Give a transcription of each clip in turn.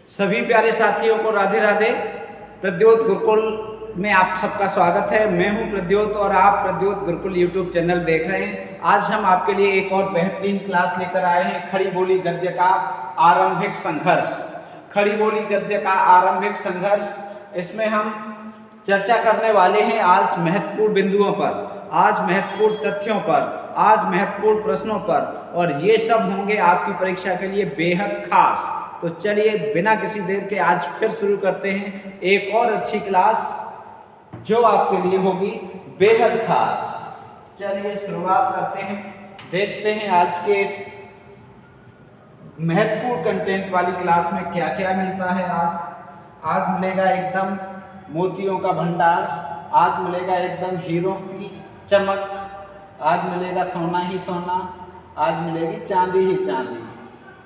सभी प्यारे साथियों को राधे राधे। प्रद्योत गुरुकुल में आप सबका स्वागत है। मैं हूं प्रद्योत और आप प्रद्योत गुरुकुल यूट्यूब चैनल देख रहे हैं। आज हम आपके लिए एक और बेहतरीन क्लास लेकर आए हैं, खड़ी बोली गद्य का आरंभिक संघर्ष। खड़ी बोली गद्य का आरंभिक संघर्ष, इसमें हम चर्चा करने वाले हैं आज महत्वपूर्ण बिंदुओं पर, आज महत्वपूर्ण तथ्यों पर, आज महत्वपूर्ण प्रश्नों पर, और ये सब होंगे आपकी परीक्षा के लिए बेहद खास। तो चलिए बिना किसी देर के आज फिर शुरू करते हैं एक और अच्छी क्लास जो आपके लिए होगी बेहद खास। चलिए शुरुआत करते हैं, देखते हैं आज के इस महत्वपूर्ण कंटेंट वाली क्लास में क्या क्या मिलता है। आज मिलेगा एकदम मोतियों का भंडार, आज मिलेगा एकदम हीरो की चमक, आज मिलेगा सोना ही सोना, आज मिलेगी चांदी ही चांदी।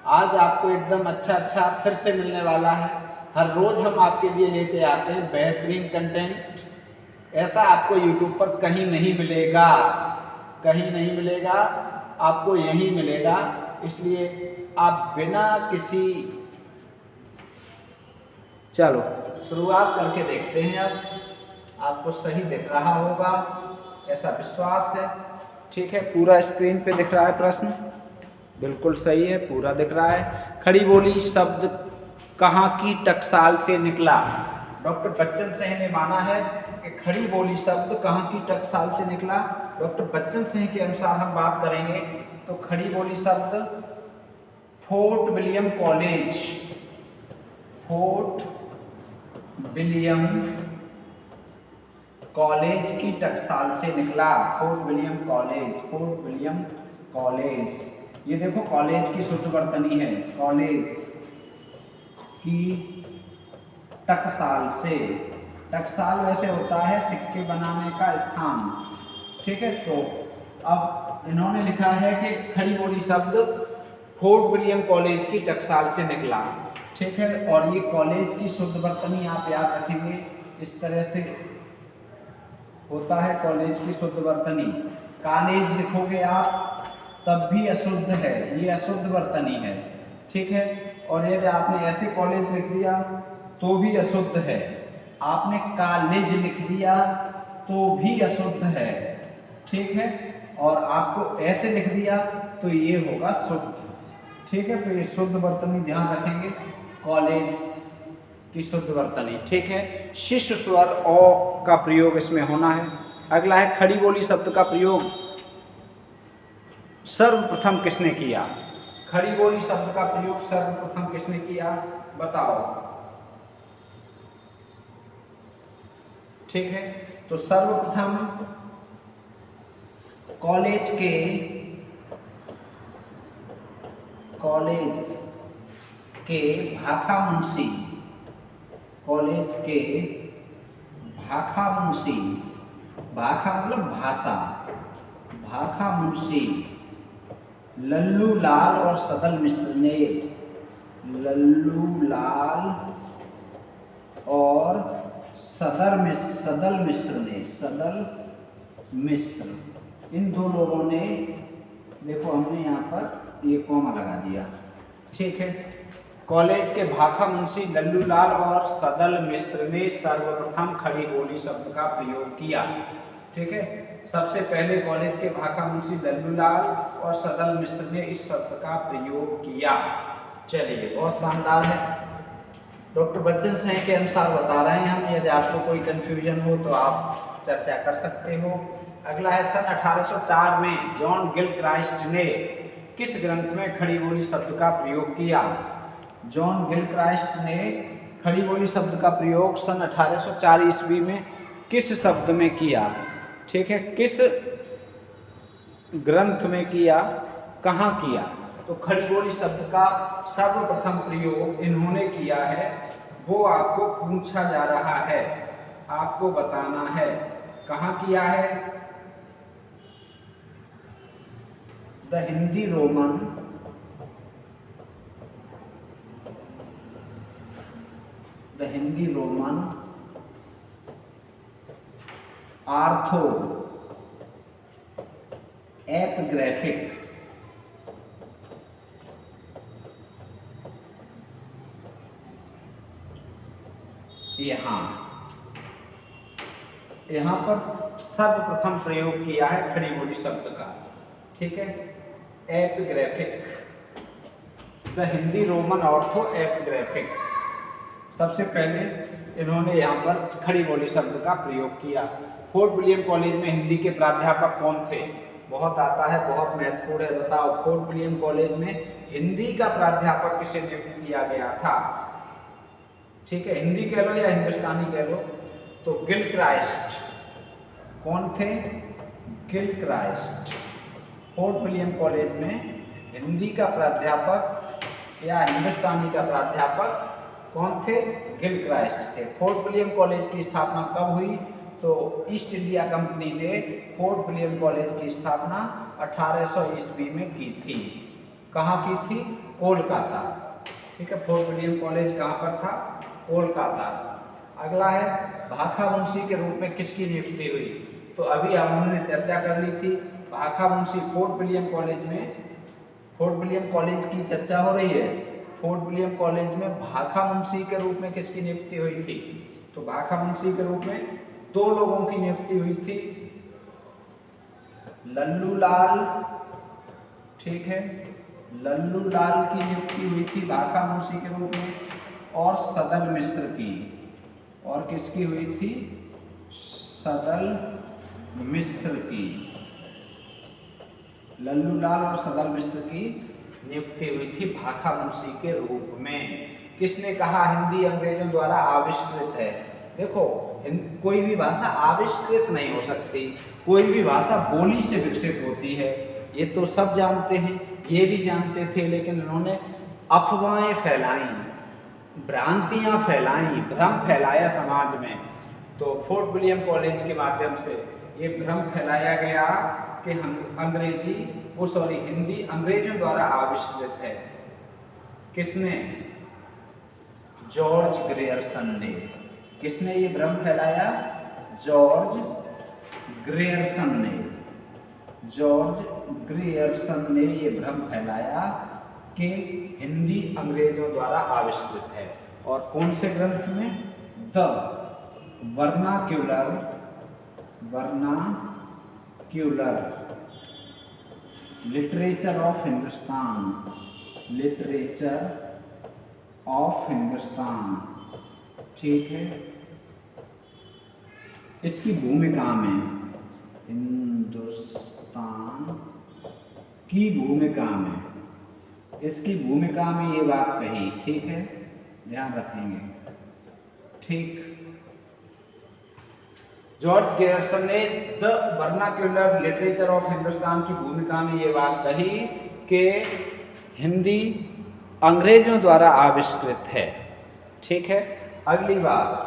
आज आपको एकदम अच्छा फिर से मिलने वाला है। हर रोज हम आपके लिए लेके आते हैं बेहतरीन कंटेंट। ऐसा आपको यूट्यूब पर कहीं नहीं मिलेगा, कहीं नहीं मिलेगा, आपको यहीं मिलेगा। इसलिए आप बिना किसी, चलो शुरुआत करके देखते हैं। अब आपको सही दिख रहा होगा ऐसा विश्वास है। ठीक है, पूरा स्क्रीन पे दिख रहा है प्रश्न, बिल्कुल सही है, पूरा दिख रहा है। खड़ी बोली शब्द कहाँ की टकसाल से निकला? डॉक्टर बच्चन सिंह ने माना है कि खड़ी बोली शब्द कहाँ की टकसाल से निकला। डॉक्टर बच्चन सिंह के अनुसार हम बात करेंगे तो खड़ी बोली शब्द fort William college, fort William college की टकसाल से निकला। Fort William college, fort William college. ये देखो कॉलेज की शुद्ध वर्तनी है, कॉलेज की टकसाल से। टकसाल वैसे होता है सिक्के बनाने का स्थान। ठीक है, तो अब इन्होंने लिखा है कि खड़ी बोली शब्द फोर्ट विलियम कॉलेज की टकसाल से निकला। ठीक है, और ये कॉलेज की शुद्ध वर्तनी आप याद रखेंगे, इस तरह से होता है कॉलेज की शुद्ध वर्तनी। कॉलेज लिखोगे आप तब भी अशुद्ध है, ये अशुद्ध वर्तनी है। ठीक है, और यदि आपने ऐसे कॉलेज लिख दिया तो भी अशुद्ध है, आपने कॉलेज लिख दिया तो भी अशुद्ध है। ठीक है, और आपको ऐसे लिख दिया तो ये होगा शुद्ध। ठीक है, तो ये शुद्ध वर्तनी ध्यान रखेंगे, कॉलेज की शुद्ध वर्तनी। ठीक है, शिष्य स्वर ओ का प्रयोग इसमें होना है। अगला है खड़ी बोली शब्द का प्रयोग सर्वप्रथम किसने किया? खड़ी बोली शब्द का प्रयोग सर्वप्रथम किसने किया, बताओ। ठीक है, तो सर्वप्रथम कॉलेज के भाखा मुंशी, कॉलेज के भाखा मुंशी, भाखा मतलब भाषा, भाखा मुंशी लल्लू लाल और सदल मिश्र ने, लल्लू लाल और सदल मिश्र ने, सदल मिश्र, इन दो लोगों ने, देखो हमने यहाँ पर ये कॉमा लगा दिया। ठीक है, कॉलेज के भाखा मुंशी लल्लू लाल और सदल मिश्र ने सर्वप्रथम खड़ी बोली शब्द का प्रयोग किया। ठीक है, सबसे पहले कॉलेज के भाखा मुंशी लल्लू लाल और सदल मिश्र ने इस शब्द का प्रयोग किया। चलिए, बहुत शानदार है। डॉक्टर बच्चन सिंह के अनुसार बता रहे हैं हम, यदि आपको कोई कंफ्यूजन हो तो आप चर्चा कर सकते हो। अगला है सन 1804 में जॉन गिलक्राइस्ट ने किस ग्रंथ में खड़ी बोली शब्द का प्रयोग किया? जॉन गिलक्राइस्ट ने खड़ी बोली शब्द का प्रयोग सन 1804 ईस्वी में किस शब्द में किया? ठीक है, किस ग्रंथ में किया, कहाँ किया? तो खड़ी बोली शब्द का सर्वप्रथम प्रयोग इन्होंने किया है, वो आपको पूछा जा रहा है, आपको बताना है कहाँ किया है। The Hindi Roman, the Hindi Roman ortho epigraphic, यहाँ पर सर्वप्रथम प्रयोग किया है खड़ी बोली शब्द का। ठीक है, epigraphic, the Hindi Roman ortho epigraphic, सबसे पहले इन्होंने यहाँ पर खड़ी बोली शब्द का प्रयोग किया। फोर्ट विलियम कॉलेज में हिंदी के प्राध्यापक कौन थे? बहुत आता है, बहुत महत्वपूर्ण है, बताओ। फोर्ट विलियम कॉलेज में हिंदी का प्राध्यापक किसे नियुक्त किया गया था? ठीक है, हिंदी कह लो या हिंदुस्तानी कह लो, तो गिलक्राइस्ट। कौन थे? गिलक्राइस्ट। फोर्ट विलियम कॉलेज में हिंदी का प्राध्यापक या हिंदुस्तानी का प्राध्यापक कौन थे? गिलक्राइस्ट थे। फोर्ट विलियम कॉलेज की स्थापना कब हुई? तो ईस्ट इंडिया कंपनी ने फोर्ट विलियम कॉलेज की स्थापना 1800 ईस्वी में की थी। कहाँ की थी? कोलकाता। ठीक है, फोर्ट विलियम कॉलेज कहाँ पर था? कोलकाता। अगला है, भाखा मुंशी के रूप में किसकी नियुक्ति हुई? तो अभी हमने चर्चा कर ली थी, भाखा मुंशी फोर्ट विलियम कॉलेज में, फोर्ट विलियम कॉलेज की चर्चा हो रही है। फोर्ट विलियम कॉलेज में भाखा मुंशी के रूप में किसकी नियुक्ति हुई थी? तो भाखा मुंशी के रूप में दो लोगों की नियुक्ति हुई थी, लल्लू लाल, ठीक है, लल्लू लाल की नियुक्ति हुई थी भाखा मुंशी के रूप में, और सदल मिश्र की। और किसकी हुई थी? सदल मिश्र की। लल्लू लाल और सदल मिश्र की नियुक्ति हुई थी भाखा मुंशी के रूप में। किसने कहा हिंदी अंग्रेजों द्वारा आविष्कृत है? देखो, कोई भी भाषा आविष्कृत नहीं हो सकती, कोई भी भाषा बोली से विकसित होती है, ये तो सब जानते हैं, ये भी जानते थे, लेकिन इन्होंने अफवाहें फैलाई, भ्रांतियां फैलाई, भ्रम फैलाया समाज में। तो फोर्ट विलियम कॉलेज के माध्यम से ये भ्रम फैलाया गया कि हिंदी अंग्रेजों द्वारा आविष्कृत है। किसने? जॉर्ज ग्रेयर्सन ने। किसने ये भ्रम फैलाया? जॉर्ज ग्रेयर्सन ने। जॉर्ज ग्रेयर्सन ने ये भ्रम फैलाया कि हिंदी अंग्रेजों द्वारा आविष्कृत है। और कौन से ग्रंथ में? The vernacular literature of Hindustan, literature of Hindustan, ठीक है, इसकी भूमिका में, हिंदुस्तान की भूमिका में, इसकी भूमिका में ये बात कही। ठीक है, ध्यान रखेंगे। ठीक, जॉर्ज ग्रेयर्सन ने the vernacular literature of Hindustan की भूमिका में ये बात कही कि हिंदी अंग्रेजों द्वारा आविष्कृत है। ठीक है, अगली बात,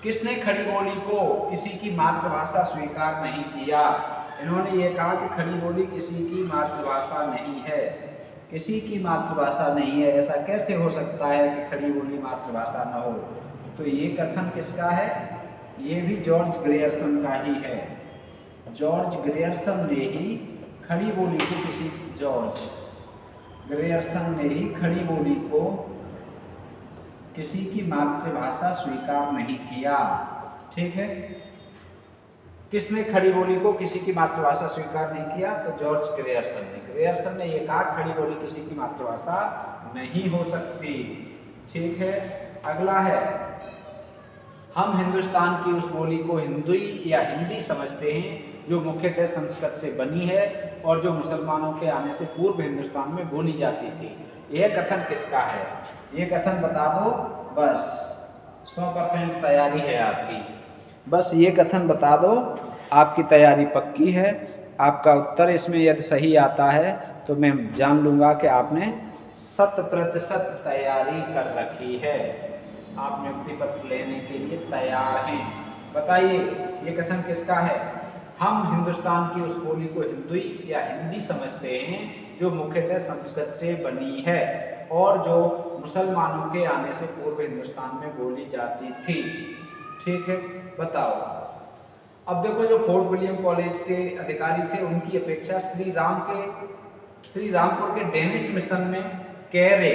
किसने खड़ी बोली को किसी की मातृभाषा स्वीकार नहीं किया? इन्होंने ये कहा कि खड़ी बोली किसी की मातृभाषा नहीं है। किसी की मातृभाषा नहीं है, ऐसा कैसे हो सकता है कि खड़ी बोली मातृभाषा न हो? तो ये कथन किसका है? ये भी जॉर्ज ग्रेयर्सन का ही है। जॉर्ज ग्रेयर्सन ने ही खड़ी बोली को जॉर्ज ग्रेयर्सन ने ही खड़ी बोली को किसी की मातृभाषा स्वीकार नहीं किया। ठीक है, किसने खड़ी बोली को किसी की मातृभाषा स्वीकार नहीं किया? तो जॉर्ज ग्रेयर्सन ने। ग्रेयर्सन ने यह कहा खड़ी बोली किसी की मातृभाषा नहीं हो सकती। ठीक है, अगला है, हम हिंदुस्तान की उस बोली को हिंदुई या हिंदी समझते हैं जो मुख्यतः संस्कृत से बनी है और जो मुसलमानों के आने से पूर्व हिंदुस्तान में बोली जाती थी। यह कथन किसका है? ये कथन बता दो, बस 100% तैयारी है आपकी। बस ये कथन बता दो, आपकी तैयारी पक्की है। आपका उत्तर इसमें यदि सही आता है तो मैं जान लूँगा कि आपने 100% तैयारी कर रखी है, आप नियुक्ति पत्र लेने के लिए तैयार हैं। बताइए, ये कथन किसका है? हम हिंदुस्तान की उस बोली को हिंदुई या हिंदी समझते हैं जो मुख्यतः संस्कृत से बनी है और जो मुसलमानों के आने से पूर्व हिंदुस्तान में बोली जाती थी। ठीक है, बताओ। अब देखो, जो फोर्ट विलियम कॉलेज के अधिकारी थे उनकी अपेक्षा श्री रामपुर के डेनिश मिशन में कैरे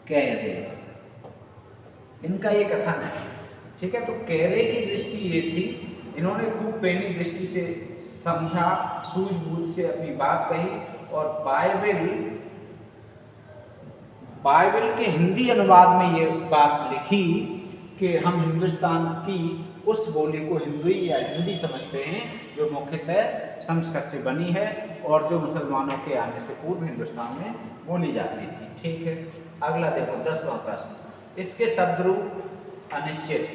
कैरे, इनका ये कथन है। ठीक है, तो कैरे की दृष्टि ये थी, इन्होंने खूब पैनी दृष्टि से समझा, सूझबूझ से अपनी बात कही और बाइबल के हिंदी अनुवाद में ये बात लिखी कि हम हिंदुस्तान की उस बोली को हिंदू या हिंदी समझते हैं जो मुख्यतः संस्कृत से बनी है और जो मुसलमानों के आने से पूर्व हिंदुस्तान में बोली जाती थी। ठीक है, अगला देखो 10वां प्रश्न, इसके शब्द रूप अनिश्चित,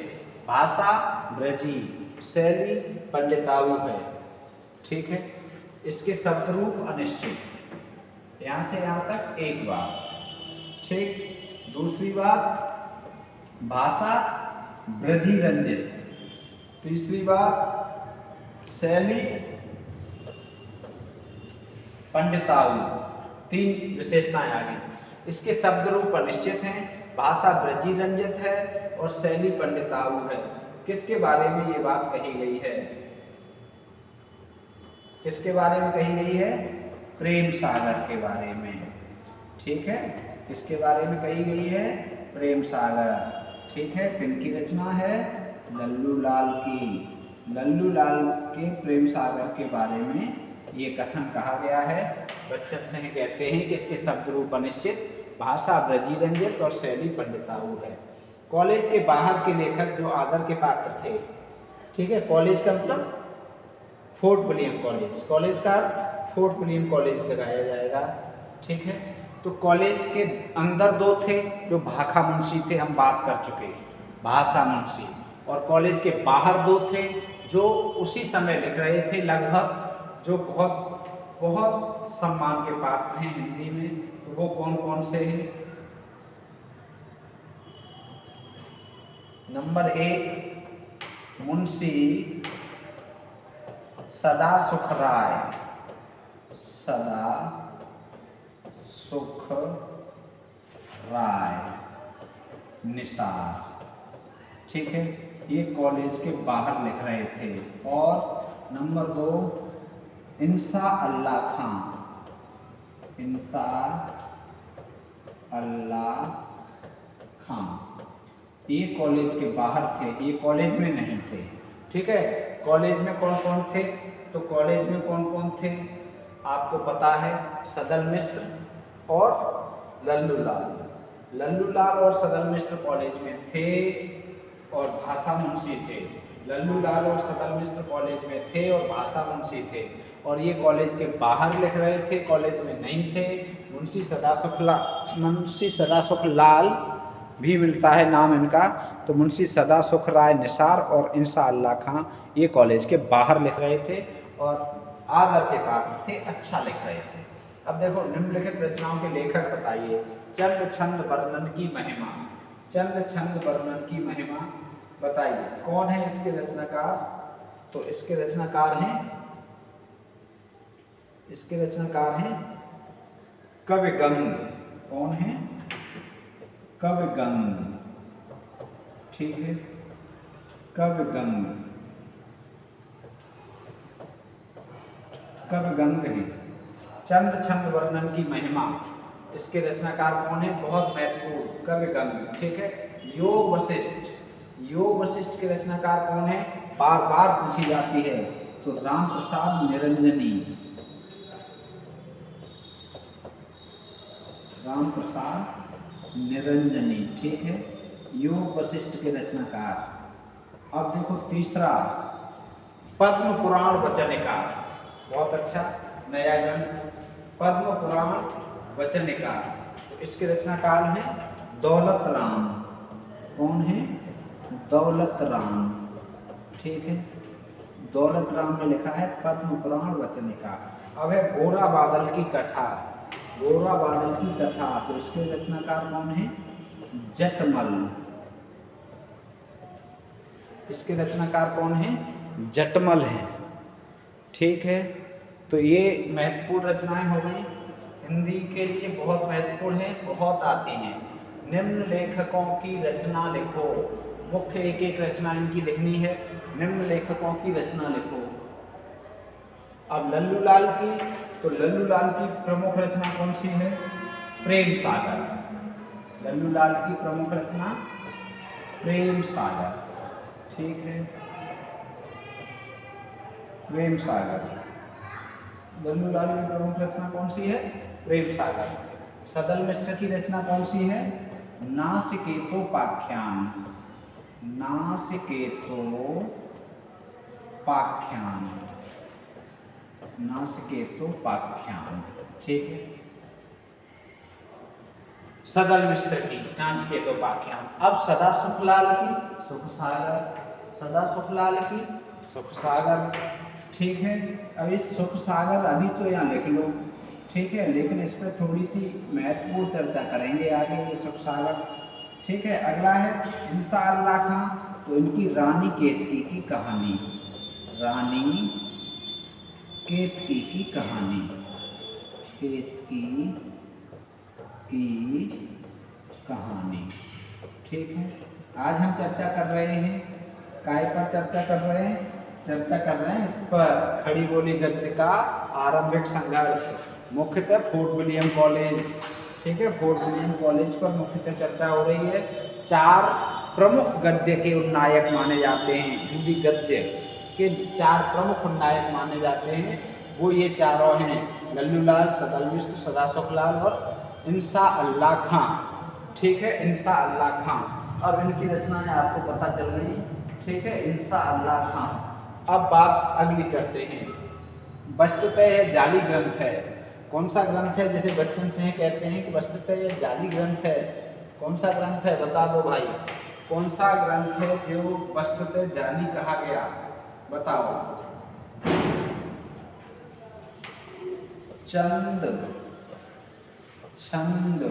भाषा ब्रजी, शैली पंडिताऊ है। ठीक है, इसके शब्द रूप अनिश्चित, यहाँ से यहाँ तक एक बात। ठीक, दूसरी बात भाषा ब्रजी रंजित, तीसरी बात शैली पंडिताऊ, 3 विशेषताएं आ गई। इसके शब्द रूप अनिश्चित हैं, भाषा ब्रजी रंजित है और शैली पंडिताऊ है। किसके बारे में ये बात कही गई है? किसके बारे में कही गई है? प्रेम सागर के बारे में। ठीक है, किसके बारे में कही गई है? प्रेम सागर। ठीक है, किनकी रचना है? लल्लू लाल की। लल्लू लाल के प्रेम सागर के बारे में ये कथन कहा गया है। बच्चन सिंह कहते हैं कि इसके शब्द रूप अनिश्चित, भाषा ब्रजी रंजित और शैली पंडिताऊ है। कॉलेज के बाहर के लेखक जो आदर के पात्र थे, ठीक है, कॉलेज का मतलब फोर्ट विलियम कॉलेज, कॉलेज का फोर्ट विलियम कॉलेज लगाया जाएगा। ठीक है, तो कॉलेज के अंदर 2 थे जो भाखा मुंशी थे, हम बात कर चुके, भाषा मुंशी, और कॉलेज के बाहर 2 थे जो उसी समय लिख रहे थे लगभग, जो बहुत बहुत सम्मान के पात्र हैं हिंदी में। तो वो कौन कौन से हैं? नंबर 1 मुंशी सदा सुख राय, सदा सुख राय निसार। ठीक है, ये कॉलेज के बाहर लिख रहे थे। और नंबर 2 इंसा अल्लाह खां, इंसा अल्लाह खां, ये कॉलेज के बाहर थे, ये कॉलेज में नहीं थे। ठीक है, कॉलेज में कौन कौन थे? तो कॉलेज में कौन कौन थे आपको पता है? सदल मिश्र और लल्लू लाल। लल्लू लाल और सदल मिश्र कॉलेज में थे और भाषा मुंशी थे। लल्लू लाल और सदल मिश्र कॉलेज में थे और भाषा मुंशी थे, और ये कॉलेज के बाहर लिख रहे थे, कॉलेज में नहीं थे। मुंशी सदासुख लाल भी मिलता है नाम इनका। तो मुंशी सदासुख राय निसार और इंसा अल्लाह खां ये कॉलेज के बाहर लिख रहे थे और आदर के पात्र थे, अच्छा लिख रहे थे। अब देखो निम्नलिखित रचनाओं के लेखक बताइए। चंद छंद वर्णन की महिमा, चंद छंद वर्णन की महिमा बताइए, कौन है इसके रचनाकार? तो इसके रचनाकार हैं कवि गंग। कौन है? कवि गंग। ठीक है, कवि गंग, कवि गंग है। चंद छंद वर्णन की महिमा, इसके रचनाकार कौन है? बहुत महत्वपूर्ण, कवि गंग। ठीक है, योग वशिष्ठ, योग वशिष्ठ के रचनाकार कौन है? बार बार पूछी जाती है, तो राम प्रसाद निरंजनी, राम प्रसाद निरंजनी। ठीक है, योग वशिष्ठ के रचनाकार। अब देखो तीसरा, पद्म पुराण वचनिकार, बहुत अच्छा नया ग्रंथ, पद्म पुराण वचनिकार। तो इसके रचनाकार हैं दौलत राम। कौन है? दौलत राम। ठीक है, दौलत राम ने लिखा है पद्म पुराण वचनिकार। अब है गोरा बादल की कथा, गोरा बादल की कथा। तो इसके रचनाकार कौन है? जटमल। इसके रचनाकार कौन है? जटमल है। ठीक है, तो ये महत्वपूर्ण रचनाएं हो गई, हिंदी के लिए बहुत महत्वपूर्ण है, बहुत आती हैं। निम्न लेखकों की रचना लिखो, मुख्य एक एक रचना इनकी लिखनी है। निम्न लेखकों की रचना लिखो। अब लल्लू लाल की, तो लल्लू लाल की प्रमुख रचना कौन सी है? प्रेम सागर। लल्लूलाल की प्रमुख रचना प्रेम सागर, ठीक है, प्रेम सागर। लल्लूलाल की प्रमुख रचना कौन सी है? प्रेम सागर। सदल मिश्र की रचना कौन सी है? नासिकेतोपाख्यान, नासिकेतोपाख्यान, नासिकेतोपाख्यान, ठीक है। सदल मिश्र की नासिकेतोपाख्यान। अब सदा सुखलाल की सुख सागर, सदा सुखलाल की सुख सागर, ठीक है। अब इस सुख सागर अभी तो यहाँ लिख लो, ठीक है, लेकिन इस पर थोड़ी सी महत्वपूर्ण चर्चा करेंगे आगे, ये सुख सागर, ठीक है। अगला है इंशाअल्लाह खां, तो इनकी रानी केतकी की कहानी, रानी केतकी की कहानी, केतकी की कहानी, ठीक है। आज हम चर्चा कर रहे हैं, काय पर चर्चा कर रहे हैं? चर्चा कर रहे हैं इस पर, खड़ी बोली गद्य का आरंभिक संघर्ष, मुख्यतः फोर्ट विलियम कॉलेज, ठीक है, फोर्ट विलियम कॉलेज पर मुख्यतः चर्चा हो रही है। 4 प्रमुख गद्य के उन्नायक माने जाते हैं, हिंदी गद्य के 4 प्रमुख उन्नायक माने जाते हैं, वो ये चारों हैं, लल्लूलाल, सदल मिश्र, सदा सुखलाल और इंशाअल्लाह खां, ठीक है, इंशाअल्लाह खां। अब इनकी रचनाएं आपको पता चल गई, ठीक है, इंशाअल्लाह खां। अब बात अगली करते हैं, वस्तुतः यह जाली ग्रंथ है। कौन सा ग्रंथ है जिसे बच्चन सिंह कहते हैं कि वस्तुतः यह जाली ग्रंथ है? कौन सा ग्रंथ है, बता दो भाई, कौन सा ग्रंथ है जो वस्तुतः जाली कहा गया? बताओ। छंद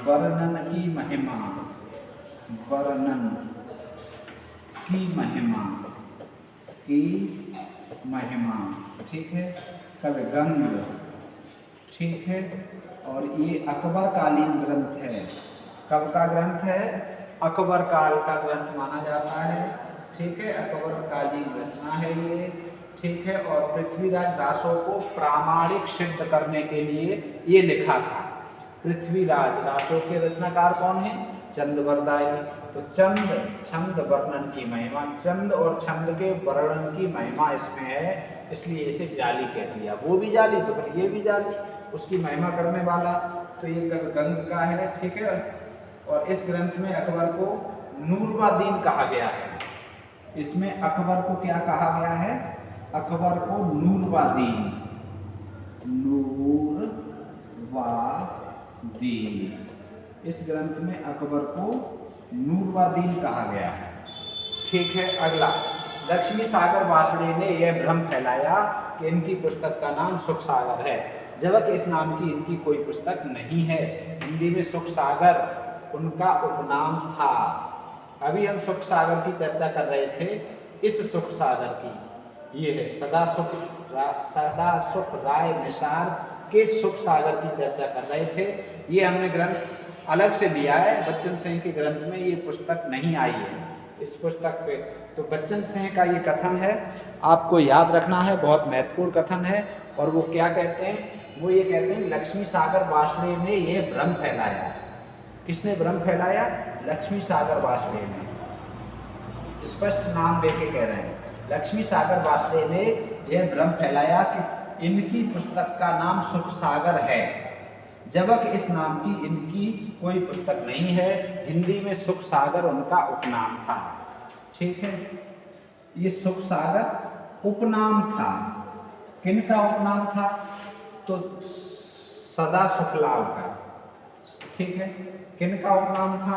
वर्णन की महिमा, वर्णन की महिमा, की महिमा, ठीक है, कविगंध, ठीक है। और ये अकबर कालीन ग्रंथ है। कब का ग्रंथ है? अकबर काल का ग्रंथ माना जाता है, ठीक है, अकबर कालीन रचना है ये, ठीक है। और पृथ्वीराज रासो को प्रामाणिक सिद्ध करने के लिए ये लिखा था। पृथ्वीराज रासो के रचनाकार कौन है? चंदवरदाई। तो चंद, छंद वर्णन की महिमा, चंद और छंद के वर्णन की महिमा इसमें है, इसलिए इसे जाली कह दिया। वो भी जाली तो फिर ये भी जाली, उसकी महिमा करने वाला, तो ये कविगंध का है, ठीक है। और इस ग्रंथ में अकबर को नूरवादीन कहा गया है। इसमें अकबर को क्या कहा गया है? अकबर को नूरवादीन, नूरवादीन, इस ग्रंथ में अकबर को नूरवादीन कहा गया है, ठीक है। अगला, लक्ष्मी सागर वासड़े ने यह भ्रम फैलाया कि इनकी पुस्तक का नाम सुख सागर है, जबकि इस नाम की इनकी कोई पुस्तक नहीं है। हिंदी में सुख सागर उनका उपनाम था। अभी हम सुख सागर की चर्चा कर रहे थे। इस सुख सागर की, ये है सदा सुख राय निसार के सुख सागर की चर्चा कर रहे थे। ये हमने ग्रंथ अलग से लिया है, बच्चन सिंह के ग्रंथ में ये पुस्तक नहीं आई है इस पुस्तक पे। तो बच्चन सिंह का ये कथन है, आपको याद रखना है, बहुत महत्वपूर्ण कथन है। और वो क्या कहते हैं? वो ये कहते हैं लक्ष्मी सागर वासड़े ने ये भ्रम फैलाया। किसने भ्रम फैलाया? लक्ष्मी सागर वासड़े ने, स्पष्ट नाम लेके कह रहे हैं, लक्ष्मी सागर वासड़े ने यह भ्रम फैलाया कि इनकी पुस्तक का नाम सुख सागर है, जबकि इस नाम की इनकी कोई पुस्तक नहीं है। हिंदी में सुख सागर उनका उपनाम था, ठीक है। ये सुख सागर उपनाम था। किनका उपनाम था? तो सदा सुखलाल का, ठीक है। किनका उपनाम था?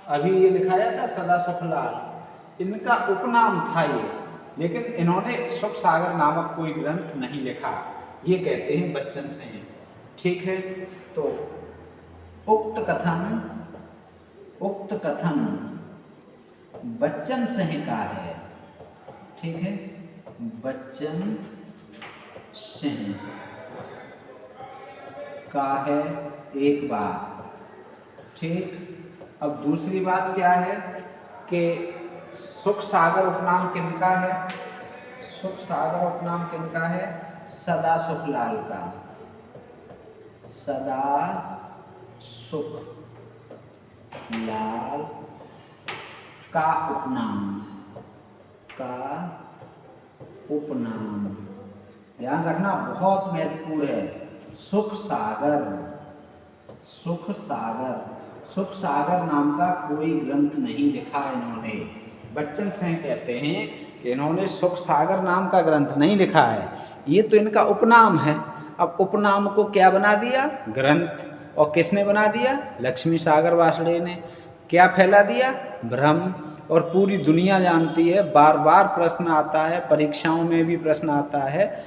अभी ये लिखाया था सदा सुखलाल, इनका उपनाम था ये, लेकिन इन्होंने सुख सागर नामक कोई ग्रंथ नहीं लिखा, ये कहते हैं बच्चन सिंह, ठीक है। तो उक्त कथन बच्चन सिंह का है, ठीक है, बच्चन सिंह का है एक बात, ठीक। अब दूसरी बात क्या है कि सुख सागर उपनाम किनका है? सुख सागर उपनाम किनका है? सदा सुखलाल का, सदा सुख लाल का उपनाम, का उपनाम। ध्यान रखना, बहुत महत्वपूर्ण है। सुख सागर, सुख सागर, सुख सागर नाम का कोई ग्रंथ नहीं लिखा इन्होंने। बच्चन सिंह कहते हैं कि इन्होंने सुख सागर नाम का ग्रंथ नहीं लिखा है, ये तो इनका उपनाम है। अब उपनाम को क्या बना दिया? ग्रंथ। और किसने बना दिया? लक्ष्मी सागर वार्ष्णेय ने। क्या फैला दिया? भ्रम। और पूरी दुनिया जानती है, बार बार प्रश्न आता है, परीक्षाओं में भी प्रश्न आता है,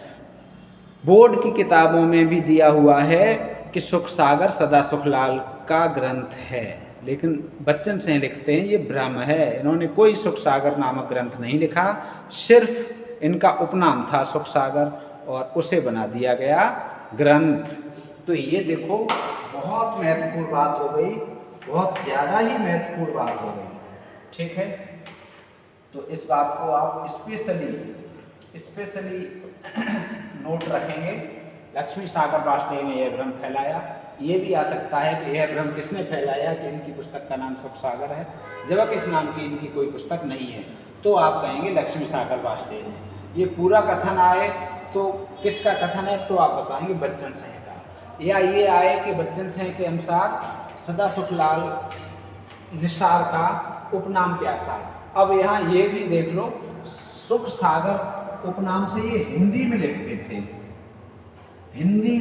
बोर्ड की किताबों में भी दिया हुआ है कि सुख सागर सदा सुखलाल का ग्रंथ है। लेकिन बच्चन सिंह लिखते हैं ये भ्रम है, इन्होंने कोई सुख सागर नामक ग्रंथ नहीं लिखा, सिर्फ इनका उपनाम था सुख सागर और उसे बना दिया गया ग्रंथ। तो ये देखो, बहुत महत्वपूर्ण बात हो गई, बहुत ज़्यादा ही महत्वपूर्ण बात हो गई। ठीक है, तो इस बात को आप स्पेशली नोट रखेंगे। लक्ष्मी सागर वार्ष्णेय ने यह भ्रम फैलाया। ये भी आ सकता है कि यह भ्रम किसने फैलाया कि इनकी पुस्तक का नाम सुख सागर है, जबकि इस नाम की इनकी कोई पुस्तक नहीं है, तो आप कहेंगे लक्ष्मी सागर वार्ष्णेय ने। ये पूरा कथन आए तो किसका कथन है, तो आप बताएंगे बच्चन सिंह का। या ये आए कि बच्चन सिंह के अनुसार सदा सुखलाल निसार का उपनाम क्या था। अब यहाँ ये भी देख लो, सुख सागर उपनाम से ये हिंदी में लिखते थे, हिंदी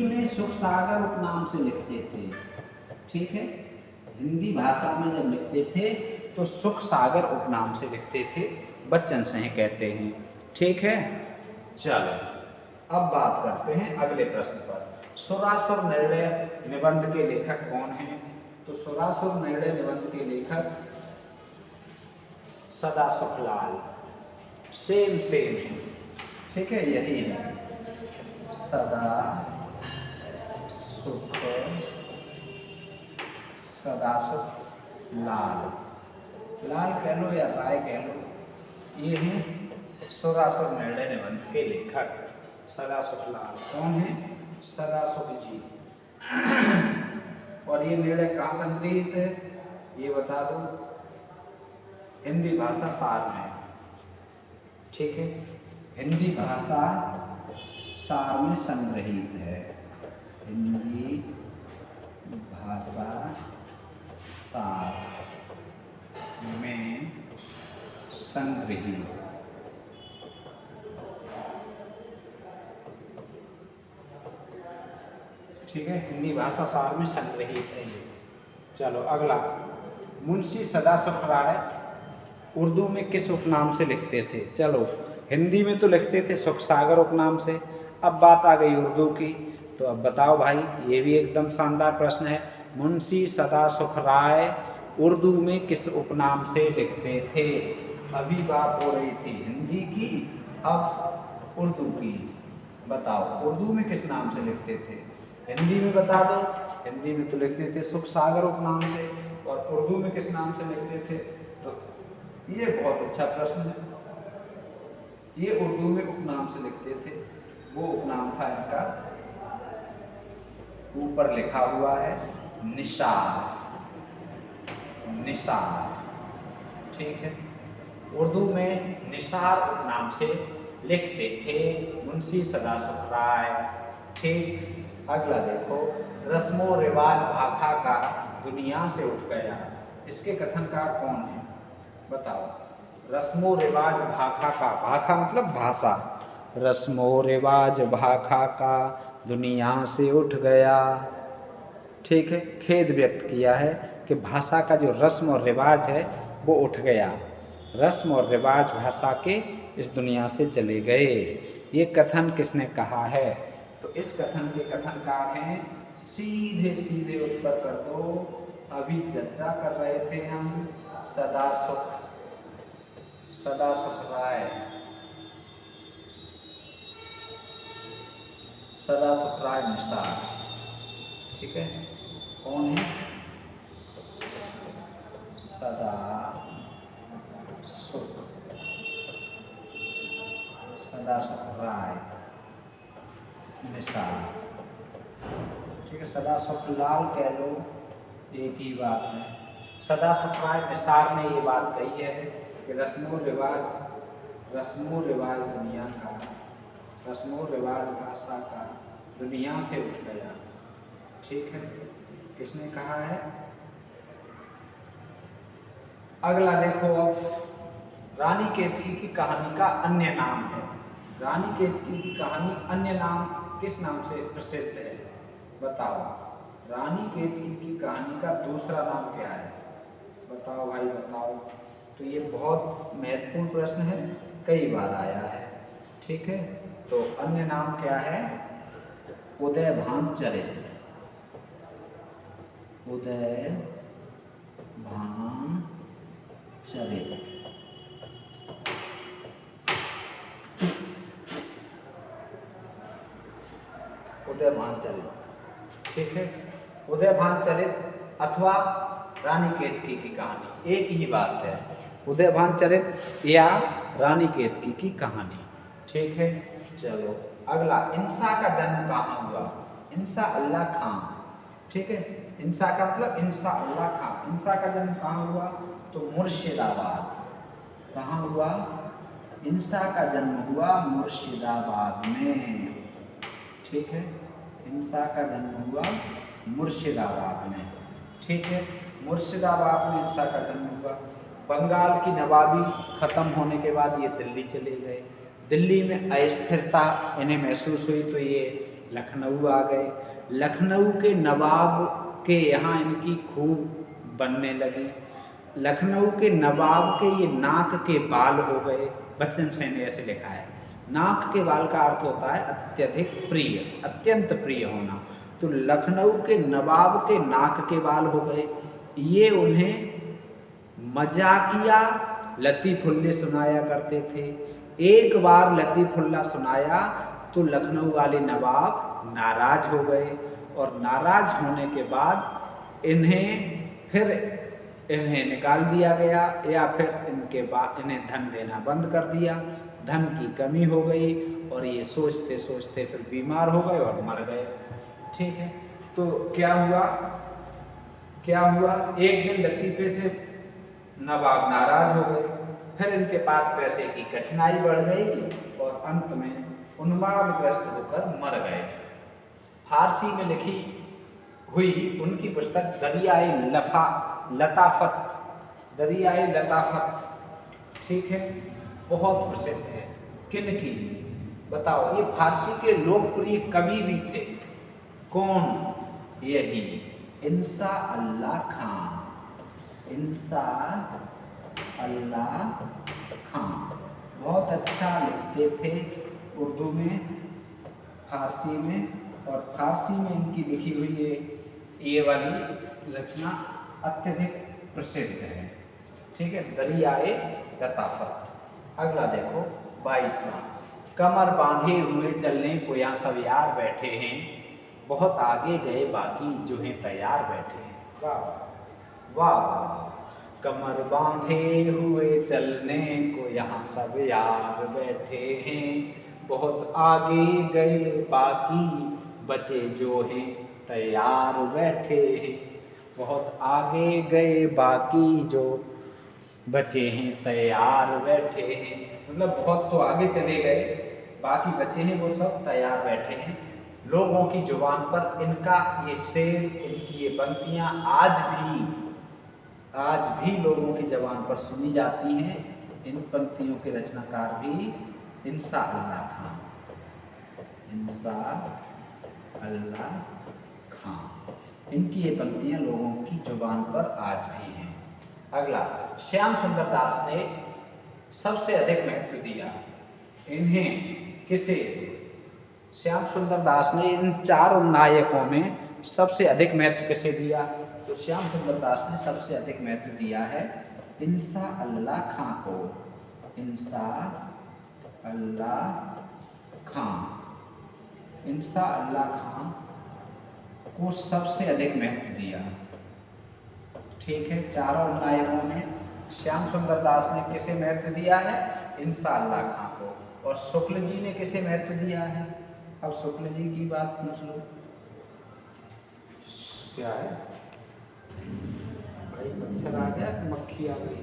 में सुख सागर उपनाम से लिखते थे। ठीक है, हिंदी भाषा में जब लिखते थे तो सुख सागर उपनाम से लिखते थे, बच्चन सिंह कहते हैं। ठीक है, चलो अब बात करते हैं अगले प्रश्न पर। सुरासुर निर्णय निबंध के लेखक कौन हैं? तो सुरासुर निर्णय निबंध के लेखक सदा सुखलाल, सेम है। ठीक है, यही है, सदा सुख लाल, लाल कह लो या राय कह लो, ये हैं सुरासुर निर्णय निबंध के लेखक सदा सुखलाल। कौन है? सदा सुख जी। और ये निर्णय कहाँ संग्रहित है ये बता दो। हिंदी भाषा सार में। ठीक है, हिंदी भाषा सार में संग्रहित है, हिंदी भाषा सार में संग्रहित। ठीक है, हिंदी भाषा सार में संग्रहित है ये। चलो अगला, मुंशी सदा सुख राय उर्दू में किस उपनाम से लिखते थे? चलो हिंदी में तो लिखते थे सुख सागर उपनाम से, अब बात आ गई उर्दू की, तो अब बताओ भाई, ये भी एकदम शानदार प्रश्न है। मुंशी सदा सुख राय उर्दू में किस उपनाम से लिखते थे? अभी बात हो रही थी हिंदी की, अब उर्दू की। बताओ उर्दू में किस नाम से लिखते थे? हिंदी में बता दो, हिंदी में तो लिखते थे सुख सागर उपनाम से, और उर्दू में किस नाम से लिखते थे? तो ये बहुत अच्छा प्रश्न है। ये उर्दू में उपनाम से लिखते थे, वो उपनाम था इनका, ऊपर लिखा हुआ है निसार, निसार। ठीक है, उर्दू में निसार उपनाम से लिखते थे मुंशी सदा सुख राय। ठीक, अगला देखो, रस्मो रिवाज भाखा का दुनिया से उठ गया, इसके कथनकार कौन है? बताओ। रस्मो रिवाज भाखा का, भाखा मतलब भाषा, रस्मो रिवाज भाखा का दुनिया से उठ गया। ठीक है, खेद व्यक्त किया है कि भाषा का जो रस्म और रिवाज है वो उठ गया, रस्म और रिवाज भाषा के इस दुनिया से चले गए। ये कथन किसने कहा है? तो इस कथन के कथनकार हैं, सीधे सीधे उत्तर कर दो, अभी चर्चा कर रहे थे हम, सदा सुख राय, सदा सुख राय निसार। ठीक है, कौन है? सदा सुख राय निसार। ठीक है, सदा सुखलाल कह लो, एक ही बात है। सदा सुखराय निसार ने ये बात कही है कि रस्मो रिवाज दुनिया का, रस्मो रिवाज भाषा का दुनिया से उठ गया। ठीक है, किसने कहा है? अगला देखो, अब रानी केतकी की कहानी का अन्य नाम है। रानी केतकी की कहानी अन्य नाम किस नाम से प्रसिद्ध है? बताओ। रानी केतकी की कहानी का दूसरा नाम क्या है? बताओ भाई बताओ। तो ये बहुत महत्वपूर्ण प्रश्न है, कई बार आया है। ठीक है, तो अन्य नाम क्या है? उदयभान चरित। उदयभान चरित। उदयभान चरित, ठीक है। उदयभान चरित अथवा रानी केतकी की कहानी, एक ही बात है। उदयभान चरित या रानी केतकी की कहानी, ठीक है। चलो अगला, इंसा का जन्म कहाँ हुआ? इंसा अल्लाह खां, ठीक है। इंसा का मतलब इंसा अल्लाह खां। इंसा का जन्म कहाँ हुआ? तो मुर्शिदाबाद। कहाँ हुआ? इंसा का जन्म हुआ मुर्शिदाबाद में, ठीक है। इंसा का जन्म हुआ मुर्शिदाबाद में, ठीक है। मुर्शिदाबाद में इंसा का जन्म हुआ। बंगाल की नवाबी खत्म होने के बाद ये दिल्ली चले गए। दिल्ली में अस्थिरता इन्हें महसूस हुई तो ये लखनऊ आ गए। लखनऊ के नवाब के यहाँ इनकी खूब बनने लगी। लखनऊ के नवाब के ये नाक के बाल हो गए। बच्चन सेन ने ऐसे लिखा है। नाक के बाल का अर्थ होता है अत्यधिक प्रिय, अत्यंत प्रिय होना। तो लखनऊ के नवाब के नाक के बाल हो गए। ये उन्हें मजाकिया लतीफुल्ले सुनाया करते थे। एक बार लतीफुल्ला सुनाया तो लखनऊ वाले नवाब नाराज हो गए और नाराज होने के बाद इन्हें निकाल दिया गया या फिर इनके बाद इन्हें धन देना बंद कर दिया। धन की कमी हो गई और ये सोचते सोचते फिर बीमार हो गए और मर गए, ठीक है। तो क्या हुआ? एक दिन लतीफे से नवाब नाराज हो गए, फिर इनके पास पैसे की कठिनाई बढ़ गई और अंत में उन्मादग्रस्त होकर मर गए। फारसी में लिखी हुई उनकी पुस्तक दरियाए लताफत, ठीक है, बहुत प्रसिद्ध है। किन की? बताओ। ये फारसी के लोकप्रिय कवि भी थे। कौन? यही इंसा अल्लाह खां। इंसा अल्लाह खां बहुत अच्छा लिखते थे उर्दू में, फारसी में, और फारसी में इनकी लिखी हुई ये वाली रचना अत्यधिक प्रसिद्ध है, ठीक है। दरियाए लताफत। अगला देखो 22वां, कमर बांधे हुए चलने को यहाँ सब यार बैठे हैं, बहुत आगे गए बाकी जो हैं तैयार बैठे हैं। वाह वाह वाह। कमर बांधे हुए चलने को यहाँ सब यार बैठे हैं, बहुत आगे गए बाकी बचे जो हैं तैयार बैठे हैं। बहुत आगे गए बाकी जो बचे हैं तैयार बैठे हैं। मतलब बहुत तो आगे चले गए, बाकी बचे हैं वो सब तैयार बैठे हैं। लोगों की जुबान पर इनका ये शेर, इनकी ये पंक्तियाँ आज भी लोगों की जुबान पर सुनी जाती हैं। इन पंक्तियों के रचनाकार भी इंसा अल्लाह खां। इंसा अल्लाह खां, इनकी ये पंक्तियाँ लोगों की जुबान पर आज भी हैं। अगला, श्याम सुंदर दास ने सबसे अधिक महत्व दिया। इन्हें किसे? श्याम सुंदर दास ने इन चार नायकों में सबसे अधिक महत्व किसे दिया? तो श्याम सुंदर दास ने सबसे अधिक महत्व दिया है इंसा अल्लाह खां को। इंसा अल्लाह खां, इंसा अल्लाह खां को सबसे अधिक महत्व दिया, ठीक है। चारों नायकों में श्याम सुंदर दास ने किसे महत्व दिया है? इंसा अल्लाह खां को। और शुक्ल जी ने किसे महत्व दिया है? अब शुक्ल जी की बात पूछ लो। क्या है भाई, मच्छर आ गया कि मक्खी आ गई?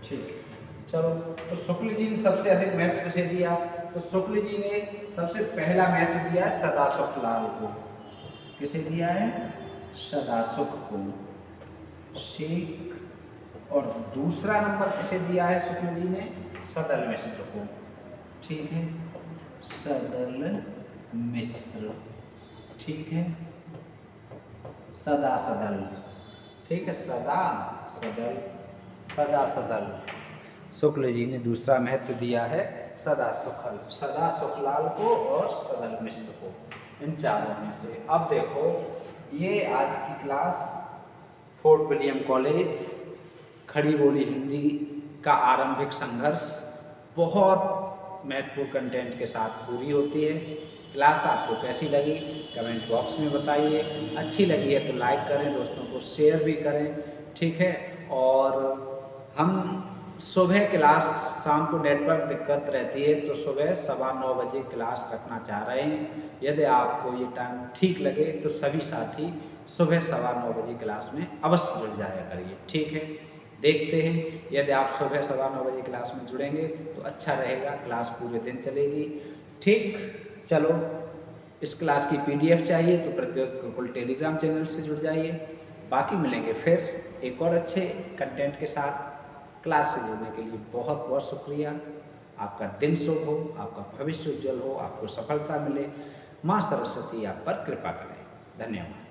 ठीक, चलो। तो शुक्ल जी ने सबसे अधिक महत्व किसे दिया? तो शुक्ल जी ने सबसे पहला महत्व दिया है सदासुख लाल को। किसे दिया है? सदासुख को, शेख। और दूसरा नंबर किसे दिया है शुक्ल जी ने? सदल मिश्र को। ठीक है, सदल मिश्र। ठीक है, सदा सदल। ठीक है, सदा सदल, सदा सदल। शुक्ल जी ने दूसरा महत्व दिया है सदा सुखलाल को और सदल मिश्र को, इन चारों में से। अब देखो, ये आज की क्लास फोर्ट विलियम कॉलेज खड़ी बोली हिंदी का आरंभिक संघर्ष बहुत महत्वपूर्ण कंटेंट के साथ पूरी होती है। क्लास आपको कैसी लगी कमेंट बॉक्स में बताइए। अच्छी लगी है तो लाइक करें, दोस्तों को शेयर भी करें। ठीक है, और हम सुबह क्लास, शाम को नेटवर्क दिक्कत रहती है तो सुबह 9:15 बजे क्लास रखना चाह रहे हैं। यदि आपको ये टाइम ठीक लगे तो सभी साथी सुबह 9:15 बजे क्लास में अवश्य जुड़ जाया करिए। ठीक है, देखते हैं यदि आप सुबह 9:15 बजे क्लास में जुड़ेंगे तो अच्छा रहेगा, क्लास पूरे दिन चलेगी। ठीक, चलो। इस क्लास की PDF चाहिए तो प्रत्युत गुरुकुल टेलीग्राम चैनल से जुड़ जाइए। बाकी मिलेंगे फिर एक और अच्छे कंटेंट के साथ। क्लास से जुड़ने के लिए बहुत बहुत शुक्रिया। आपका दिन शुभ हो, आपका भविष्य उज्जवल हो, आपको सफलता मिले। माँ सरस्वती आप पर कृपा करें। धन्यवाद।